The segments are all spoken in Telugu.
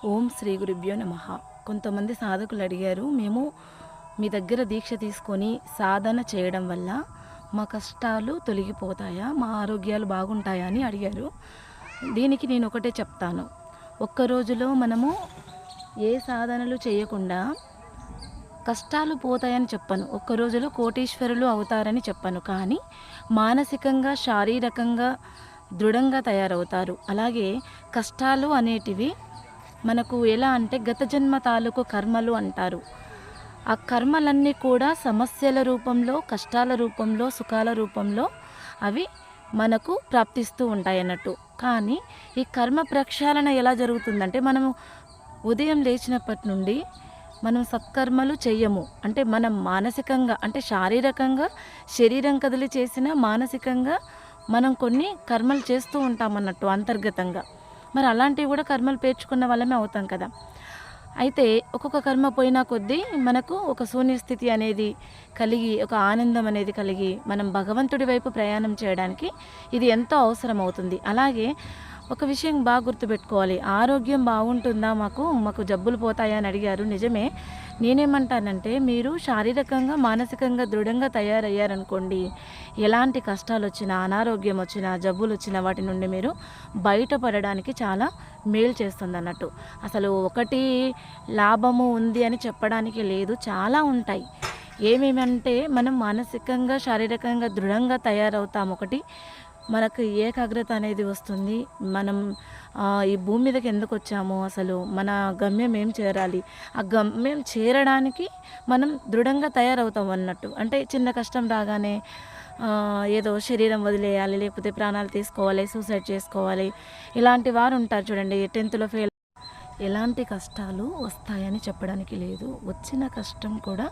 ఓం శ్రీ గురుభ్యో నమః. కొంతమంది సాధకులు అడిగారు, మేము మీ దగ్గర దీక్ష తీసుకొని సాధన చేయడం వల్ల మా కష్టాలు తొలగిపోతాయా, మా ఆరోగ్యాలు బాగుంటాయా అని అడిగారు. దీనికి నేను ఒకటే చెప్తాను. ఒక్క రోజులో మనము ఏ సాధనలు చేయకుండా కష్టాలు పోతాయని చెప్పను, ఒక్క రోజులో కోటీశ్వరులు అవుతారని చెప్పను. కానీ మానసికంగా శారీరకంగా దృఢంగా తయారవుతారు. అలాగే కష్టాలు అనేటివి మనకు ఎలా అంటే గత జన్మ తాలూకు కర్మలు అంటారు. ఆ కర్మలన్నీ కూడా సమస్యల రూపంలో, కష్టాల రూపంలో, సుఖాల రూపంలో అవి మనకు ప్రాప్తిస్తూ ఉంటాయి అన్నట్టు. కానీ ఈ కర్మ ప్రక్షాళన ఎలా జరుగుతుందంటే, మనము ఉదయం లేచినప్పటి నుండి మనం సత్కర్మలు చెయ్యము. అంటే మనం మానసికంగా, అంటే శారీరకంగా శరీరం కదిలి చేసిన, మానసికంగా మనం కొన్ని కర్మలు చేస్తూ ఉంటామన్నట్టు అంతర్గతంగా. మరి అలాంటివి కూడా కర్మలు పేర్చుకున్న వాళ్ళమే అవుతాం కదా. అయితే ఒక్కొక్క కర్మ పోయినా కొద్దీ మనకు ఒక శూన్యస్థితి అనేది కలిగి, ఒక ఆనందం అనేది కలిగి, మనం భగవంతుడి వైపు ప్రయాణం చేయడానికి ఇది ఎంతో అవసరం అవుతుంది. అలాగే ఒక విషయం బాగా గుర్తుపెట్టుకోవాలి. ఆరోగ్యం బాగుంటుందా, మాకు జబ్బులు పోతాయా అని అడిగారు. నిజమే. నేనేమంటానంటే, మీరు శారీరకంగా మానసికంగా దృఢంగా తయారయ్యారనుకోండి, ఎలాంటి కష్టాలు వచ్చినా, అనారోగ్యం వచ్చినా, జబ్బులు వచ్చినా వాటి నుండి మీరు బయటపడడానికి చాలా మేలు చేస్తుంది అన్నట్టు. అసలు ఒకటి లాభము ఉంది అని చెప్పడానికి లేదు, చాలా ఉంటాయి. ఏమేమంటే, మనం మానసికంగా శారీరకంగా దృఢంగా తయారవుతాం. ఒకటి, మనకు ఏకాగ్రత అనేది వస్తుంది. మనం ఈ భూమి మీదకి ఎందుకు వచ్చాము, అసలు మన గమ్యం ఏం చేరాలి, ఆ గమ్యం చేరడానికి మనం దృఢంగా తయారవుతాం అన్నట్టు. అంటే చిన్న కష్టం రాగానే ఏదో శరీరం వదిలేయాలి, లేకపోతే ప్రాణాలు తీసుకోవాలి, సూసైడ్ చేసుకోవాలి, ఇలాంటి వారు ఉంటారు చూడండి. 10th fail. ఎలాంటి కష్టాలు వస్తాయని చెప్పడానికి లేదు. వచ్చిన కష్టం కూడా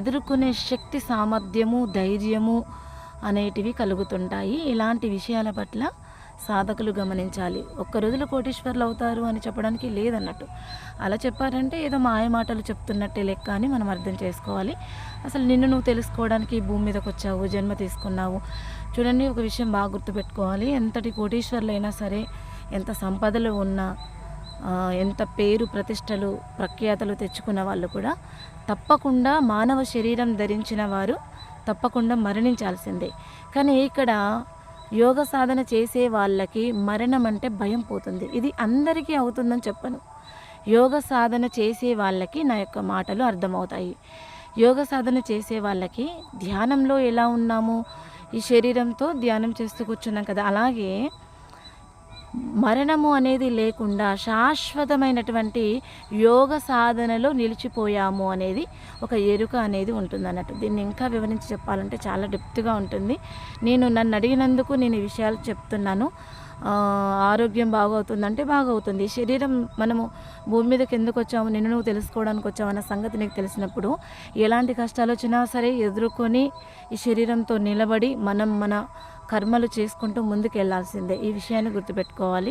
ఎదుర్కొనే శక్తి, సామర్థ్యము, ధైర్యము అనేటివి కలుగుతుంటాయి. ఇలాంటి విషయాల పట్ల సాధకులు గమనించాలి. ఒక్క రోజులో కోటీశ్వర్లు అవుతారు అని చెప్పడానికి లేదన్నట్టు. అలా చెప్పారంటే ఏదో మాయ మాటలు చెప్తున్నట్టే లెక్క అని మనం అర్థం చేసుకోవాలి. అసలు నిన్ను నువ్వు తెలుసుకోవడానికి ఈ భూమి మీదకి వచ్చావు, జన్మ తీసుకున్నావు. చూడండి, ఒక విషయం బాగా గుర్తుపెట్టుకోవాలి. ఎంతటి కోటీశ్వర్లు అయినా సరే, ఎంత సంపదలు ఉన్నా, ఎంత పేరు ప్రతిష్టలు ప్రఖ్యాతలు తెచ్చుకున్న వాళ్ళు కూడా తప్పకుండా మానవ శరీరం ధరించిన వారు తప్పకుండా మరణించాల్సిందే. కానీ ఇక్కడ యోగ సాధన చేసే వాళ్ళకి మరణం అంటే భయం పోతుంది. ఇది అందరికీ అవుతుందని చెప్పను. యోగ సాధన చేసే వాళ్ళకి నా యొక్క మాటలు అర్థమవుతాయి. యోగ సాధన చేసే వాళ్ళకి ధ్యానంలో ఎలా ఉన్నాము, ఈ శరీరంతో ధ్యానం చేస్తూ కూర్చున్నాం కదా, అలాగే మరణము అనేది లేకుండా శాశ్వతమైనటువంటి యోగ సాధనలో నిలిచిపోయాము అనేది ఒక ఎరుక అనేది ఉంటుంది అన్నట్టు. దీన్ని ఇంకా వివరించి చెప్పాలంటే చాలా డెప్త్గా ఉంటుంది. నన్ను అడిగినందుకు నేను ఈ విషయాలు చెప్తున్నాను. ఆరోగ్యం బాగవుతుందంటే బాగవుతుంది. శరీరం, మనము భూమి మీదకి ఎందుకు వచ్చాము, నిన్ను నువ్వు తెలుసుకోవడానికి వచ్చావు అన్న సంగతి నీకు తెలిసినప్పుడు ఎలాంటి కష్టాలు వచ్చినా సరే ఎదుర్కొని ఈ శరీరంతో నిలబడి మనం మన కర్మలు చేసుకుంటూ ముందుకు వెళ్ళాల్సిందే. ఈ విషయాన్ని గుర్తుపెట్టుకోవాలి.